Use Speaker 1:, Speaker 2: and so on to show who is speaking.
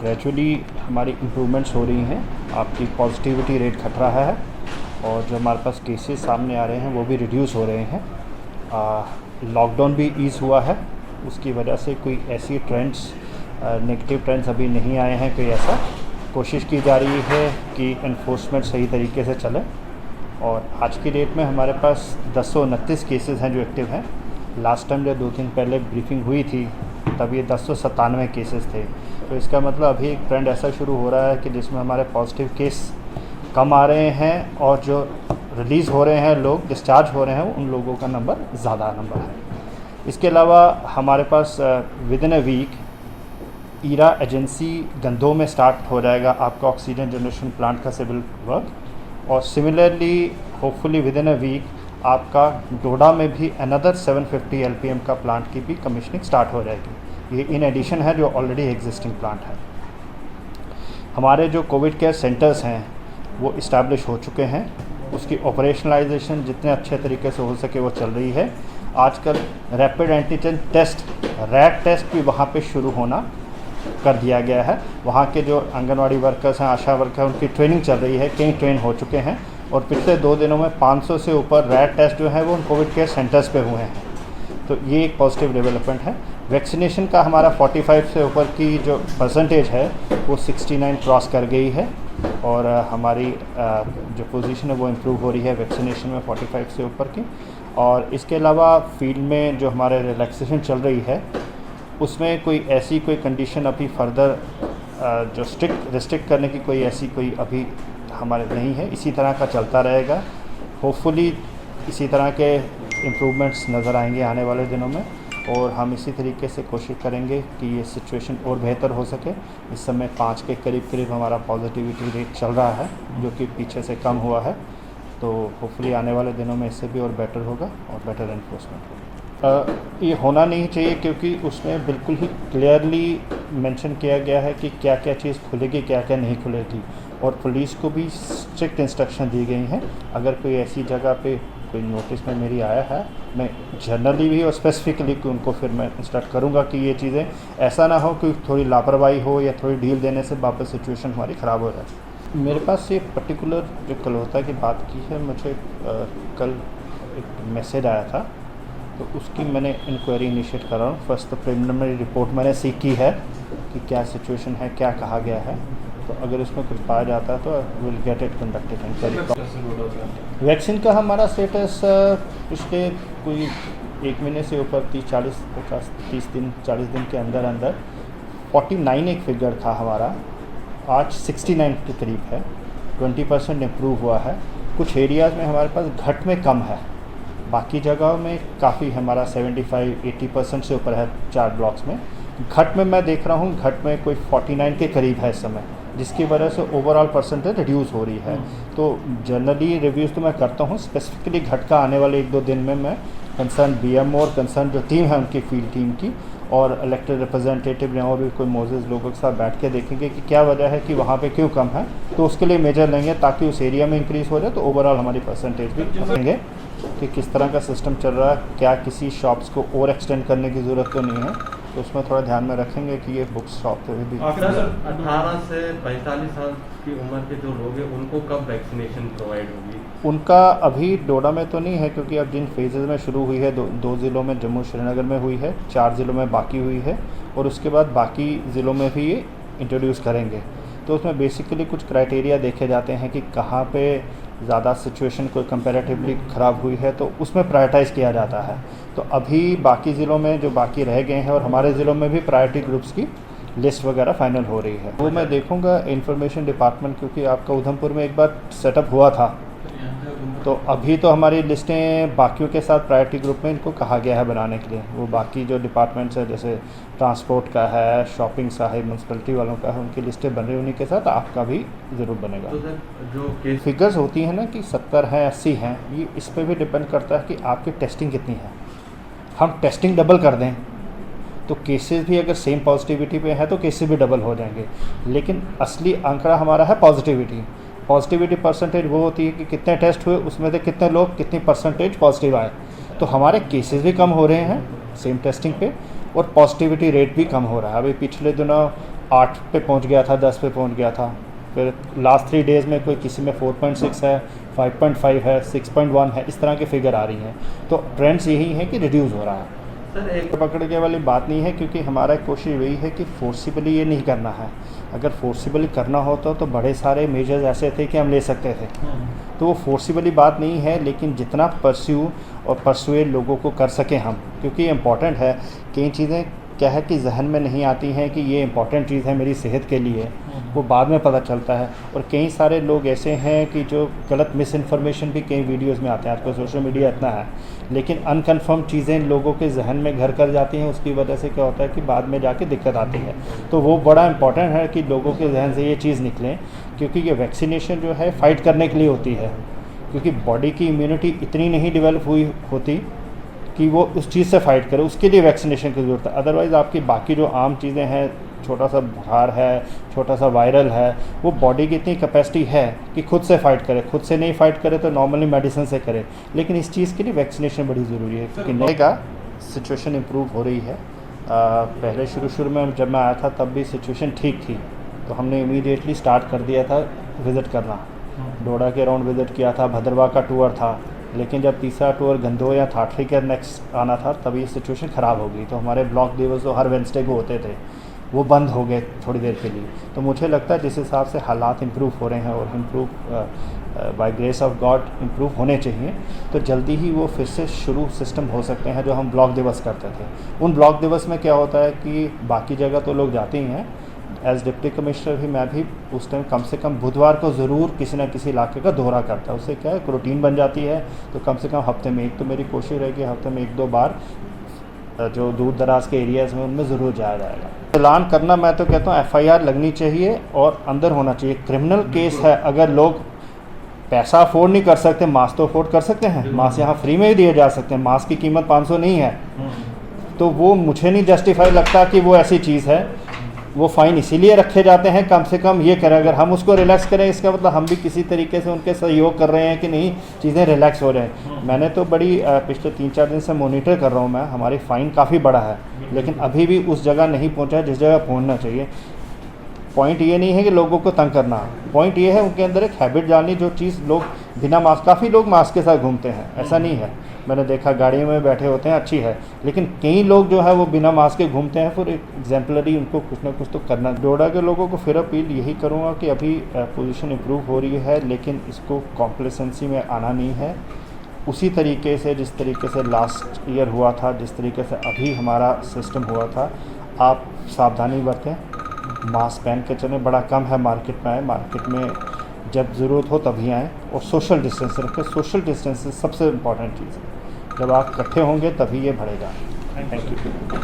Speaker 1: Gradually हमारी improvements हो रही हैं, आपकी पॉजिटिविटी रेट घट रहा है और जो हमारे पास केसेस सामने आ रहे हैं वो भी रिड्यूस हो रहे हैं। लॉकडाउन भी ईज़ हुआ है, उसकी वजह से कोई ऐसी ट्रेंड्स नेगेटिव ट्रेंड्स अभी नहीं आए हैं। कोई ऐसा कोशिश की जा रही है कि एनफोर्समेंट सही तरीके से चले और आज की डेट में हमारे पास 1029 केसेस हैं जो एक्टिव हैं। लास्ट टाइम जब 2 दिन पहले ब्रीफिंग हुई थी तब ये 1097 केसेस थे। तो इसका मतलब अभी एक ट्रेंड ऐसा शुरू हो रहा है कि जिसमें हमारे पॉजिटिव केस कम आ रहे हैं और जो रिलीज़ हो रहे हैं, लोग डिस्चार्ज हो रहे हैं, उन लोगों का नंबर ज़्यादा नंबर है। इसके अलावा हमारे पास विद इन अ वीक ईरा एजेंसी गंदों में स्टार्ट हो जाएगा आपका ऑक्सीजन जनरेशन प्लांट का सिविल वर्क और similarly hopefully within a week आपका डोडा में भी अनदर 750 LPM का प्लांट की भी कमीशनिंग स्टार्ट हो जाएगी। ये इन एडिशन है जो ऑलरेडी एग्जिस्टिंग प्लांट है। हमारे जो कोविड केयर सेंटर्स हैं वो इस्टेब्लिश हो चुके हैं, उसकी ऑपरेशनलाइजेशन जितने अच्छे तरीके से हो सके वो चल रही है। आजकल rapid antigen test RAT test भी वहाँ पे शुरू होना कर दिया गया है। वहाँ के जो आंगनवाड़ी वर्कर्स हैं, आशा वर्कर हैं, उनकी ट्रेनिंग चल रही है, कई ट्रेन हो चुके हैं और पिछले 2 दिनों में 500 से ऊपर रैट टेस्ट जो है वो कोविड केयर सेंटर्स पे हुए हैं। तो ये एक पॉजिटिव डेवलपमेंट है। वैक्सीनेशन का हमारा 45 से ऊपर की जो परसेंटेज है वो 69 क्रॉस कर गई है और हमारी जो पोजीशन है वो इम्प्रूव हो रही है वैक्सीनेशन में 45 से ऊपर की। और इसके अलावा फील्ड में जो हमारे रिलैक्सेशन चल रही है उसमें कोई ऐसी कोई कंडीशन अभी फर्दर जो रिस्ट्रिक्ट करने की कोई ऐसी कोई अभी हमारे नहीं है। इसी तरह का चलता रहेगा। होपफुली इसी तरह के इम्प्रूवमेंट्स नज़र आएंगे आने वाले दिनों में और हम इसी तरीके से कोशिश करेंगे कि ये सिचुएशन और बेहतर हो सके। इस समय 5 के करीब हमारा पॉजिटिविटी रेट चल रहा है जो कि पीछे से कम हुआ है। तो होपफुली आने वाले दिनों में इससे भी और बेटर होगा और बेटर एनफोर्समेंट होगा। ये होना नहीं चाहिए क्योंकि उसमें बिल्कुल ही क्लियरली मेंशन किया गया है कि क्या क्या चीज़ खुलेगी, क्या क्या नहीं खुलेगी और पुलिस को भी स्ट्रिक्ट इंस्ट्रक्शन दी गई हैं। अगर कोई ऐसी जगह पे कोई नोटिस में मेरी आया है, मैं जनरली भी और स्पेसिफिकली कि उनको फिर मैं इंस्ट्रक्ट करूँगा कि ये चीज़ें ऐसा ना हो कि थोड़ी लापरवाही हो या थोड़ी ढील देने से वापस सिचुएशन हमारी ख़राब हो जाए। मेरे पास ये पर्टिकुलर जो कलहोता की बात की है, मुझे कल एक मैसेज आया था तो उसकी मैंने इंक्वायरी इनिशिएट कर रहा हूँ। फर्स्ट तो प्रिलिमिनरी रिपोर्ट मैंने सीख की है कि क्या सिचुएशन है, क्या कहा गया है। तो अगर इसमें कुछ पाया जाता है तो will get it conducted inquiry. Vaccine का हमारा स्टेटस पिछले कोई 1 महीने से ऊपर 30 दिन के अंदर 49 एक फिगर था हमारा, आज 69 के करीब है। 20% इम्प्रूव हुआ है। कुछ एरियाज़ में हमारे पास घट में कम है, बाकी जगहों में काफ़ी हमारा 75-80% से ऊपर है। 4 ब्लॉक्स में घट में मैं देख रहा हूँ, घट में कोई 49 के करीब है इस समय, जिसकी वजह से ओवरऑल परसेंटेज रिड्यूस हो रही है। तो जनरली रिव्यूज़ तो मैं करता हूँ, स्पेसिफिकली घट का आने वाले 1-2 दिन में मैं कंसर्न BMO और कंसर्न जो टीम है उनकी फील्ड टीम की और इलेक्टेड रिप्रेजेंटेटिव या और भी कोई मोजेस लोगों के साथ बैठ के देखेंगे कि क्या वजह है कि वहाँ पे क्यों कम है, तो उसके लिए मेजर लेंगे ताकि उस एरिया में इंक्रीज़ हो जाए तो ओवरऑल हमारी परसेंटेज भी देखेंगे कि किस तरह का सिस्टम चल रहा है। क्या किसी शॉप्स को और एक्सटेंड करने की ज़रूरत तो नहीं है, तो उसमें थोड़ा ध्यान में रखेंगे कि ये बुक्स शॉप पे भी।
Speaker 2: 18 से 45 साल की उम्र के जो लोग हैं उनको कब वैक्सीनेशन प्रोवाइड होगी?
Speaker 1: उनका अभी डोडा में तो नहीं है क्योंकि अब जिन फेजेज़ में शुरू हुई है, 2 ज़िलों में जम्मू श्रीनगर में हुई है, 4 ज़िलों में बाकी हुई है और उसके बाद बाकी ज़िलों में भी ये इंट्रोड्यूस करेंगे। तो उसमें बेसिकली कुछ क्राइटेरिया देखे जाते हैं कि कहाँ पे ज़्यादा सिचुएशन कोई कंपैरेटिवली ख़राब हुई है तो उसमें प्रायोरिटाइज़ किया जाता है। तो अभी बाकी ज़िलों में जो बाकी रह गए हैं और हमारे ज़िलों में भी प्रायोरिटी ग्रुप्स की लिस्ट वगैरह फाइनल हो रही है, वो मैं देखूंगा इंफॉर्मेशन डिपार्टमेंट, क्योंकि आपका उधमपुर में एक बार सेटअप हुआ था। तो अभी तो हमारी लिस्टें बाकियों के साथ प्रायोरिटी ग्रुप में इनको कहा गया है बनाने के लिए। वो बाकी जो डिपार्टमेंट्स है जैसे ट्रांसपोर्ट का है, शॉपिंग का है, म्यूनसिपलिटी वालों का है, उनकी लिस्टें बन रही, उन्हीं के साथ आपका भी ज़रूर बनेगा।
Speaker 2: तो सर जो
Speaker 1: फिगर्स होती हैं ना कि 70 हैं 80 हैं, ये इस पर भी डिपेंड करता है कि आपकी टेस्टिंग कितनी है। हम टेस्टिंग डबल कर दें तो केसेस भी अगर सेम पॉजिटिविटी पे है तो केसेस भी डबल हो जाएंगे, लेकिन असली आंकड़ा हमारा है पॉजिटिविटी परसेंटेज वो होती है कि कितने टेस्ट हुए उसमें से कितने लोग कितनी परसेंटेज पॉजिटिव आए। तो हमारे केसेस भी कम हो रहे हैं सेम टेस्टिंग पे और पॉजिटिविटी रेट भी कम हो रहा है। अभी पिछले दिनों 8 पे पहुंच गया था, 10 पे पहुंच गया था। फिर लास्ट 3 डेज़ में कोई किसी में 4.6 है, 5.5 है, 6.1 है, इस तरह की फिगर आ रही हैं। तो ट्रेंड्स यही हैं कि रिड्यूस हो रहा है।
Speaker 2: सर एक
Speaker 1: पकड़ के वाली बात नहीं है, क्योंकि हमारा कोशिश वही है कि फोर्सिबली ये नहीं करना है। अगर फोर्सिबली करना होता तो बड़े सारे मेजर्स ऐसे थे कि हम ले सकते थे, तो वो फोर्सिबली बात नहीं है। लेकिन जितना परस्यू और परसुएड लोगों को कर सकें हम, क्योंकि ये इम्पॉर्टेंट है। कई चीज़ें क्या है कि जहन में नहीं आती हैं कि ये इम्पॉर्टेंट चीज़ है मेरी सेहत के लिए, वो बाद में पता चलता है। और कई सारे लोग ऐसे हैं कि जो गलत मिस इन्फॉर्मेशन भी कई वीडियोस में आते हैं। आजकल सोशल मीडिया इतना है, लेकिन अनकन्फर्म चीज़ें लोगों के जहन में घर कर जाती हैं। उसकी वजह से क्या होता है कि बाद में जाके दिक्कत आती है। तो वो बड़ा इम्पॉर्टेंट है कि लोगों के जहन से ये चीज़ निकले, क्योंकि ये वैक्सीनेशन जो है फ़ाइट करने के लिए होती है। क्योंकि बॉडी की इम्यूनिटी इतनी नहीं डेवलप हुई होती कि वो उस चीज़ से फ़ाइट करे, उसके लिए वैक्सीनेशन की ज़रूरत है। अदरवाइज़ आपकी बाकी जो आम चीज़ें हैं, छोटा सा बुखार है, छोटा सा वायरल है, वो बॉडी की इतनी कैपेसिटी है कि खुद से फ़ाइट करे। खुद से नहीं फ़ाइट करे तो नॉर्मली मेडिसिन से करे, लेकिन इस चीज़ के लिए वैक्सीनेशन बड़ी ज़रूरी है। क्योंकि नए का सिचुएशन इम्प्रूव हो रही है। पहले शुरू में जब मैं आया था तब भी सिचुएशन ठीक थी, तो हमने इमीडिएटली स्टार्ट कर दिया था विज़िट करना। डोडा के अराउंड विज़िट किया था, भद्रवाह का टूर था। लेकिन जब तीसरा टूर गंदो या थाटरी के नेक्स्ट आना था, तभी ये सिचुएशन ख़राब हो गई। तो हमारे ब्लॉक दिवस जो हर वेडनेसडे को होते थे, वो बंद हो गए थोड़ी देर के लिए। तो मुझे लगता है जिस हिसाब से हालात इम्प्रूव हो रहे हैं और improve by grace of God improve होने चाहिए, तो जल्दी ही वो फिर से शुरू सिस्टम हो सकते हैं जो हम ब्लॉक दिवस करते थे। उन ब्लॉक दिवस में क्या होता है कि बाकी जगह तो लोग जाते ही हैं, एज़ डिप्टी कमिश्नर भी मैं भी उस टाइम कम से कम बुधवार को ज़रूर किसी न किसी इलाके का दौरा करता है। उससे क्या है, एक रूटीन बन जाती है। तो कम से कम हफ्ते में एक, तो मेरी कोशिश रहेगी हफ्ते में 1-2 बार जो दूर दराज के एरियाज़ में उनमें ज़रूर जाया जाएगा। ऐलान करना, मैं तो कहता हूँ FIR लगनी चाहिए और अंदर होना चाहिए। क्रिमिनल केस है, अगर लोग पैसा अफोर्ड नहीं कर सकते, मास्क तो अफोर्ड कर सकते हैं। मास्क यहाँ फ्री में ही दिए जा सकते हैं, मास्क की कीमत 500 नहीं है। तो वो मुझे नहीं जस्टिफाई लगता कि वो ऐसी चीज़ है। वो फ़ाइन इसीलिए रखे जाते हैं, कम से कम ये करें। अगर हम उसको रिलैक्स करें, इसका मतलब हम भी किसी तरीके से उनके सहयोग कर रहे हैं कि नहीं, चीज़ें रिलैक्स हो रहे हैं। मैंने तो बड़ी पिछले 3-4 दिन से मॉनिटर कर रहा हूँ मैं, हमारी फ़ाइन काफ़ी बड़ा है, लेकिन अभी भी उस जगह नहीं पहुँचा है जिस जगह पहुँचना चाहिए। पॉइंट ये नहीं है कि लोगों को तंग करना, पॉइंट ये है उनके अंदर एक हैबिट डालनी, जो चीज़ लोग बिना मास्क, काफ़ी लोग मास्क के साथ घूमते हैं, ऐसा नहीं है। मैंने देखा गाड़ियों में बैठे होते हैं, अच्छी है, लेकिन कई लोग जो है वो बिना मास्क के घूमते हैं। फिर एग्जाम्पलरी उनको कुछ ना कुछ तो करना। डोडा के लोगों को फिर अपील यही करूँगा कि अभी पोजीशन इम्प्रूव हो रही है, लेकिन इसको कॉम्प्लेसेंसी में आना नहीं है। उसी तरीके से जिस तरीके से लास्ट ईयर हुआ था, जिस तरीके से अभी हमारा सिस्टम हुआ था, आप सावधानी बरतें, मास्क पहन के चलें। बड़ा कम है मार्केट में आए, मार्केट में जब ज़रूरत हो तभी आएँ, और सोशल डिस्टेंस रखें। सोशल डिस्टेंस सबसे इम्पॉर्टेंट चीज़ है। जब आप इकट्ठे होंगे तभी ये बढ़ेगा। Thank you.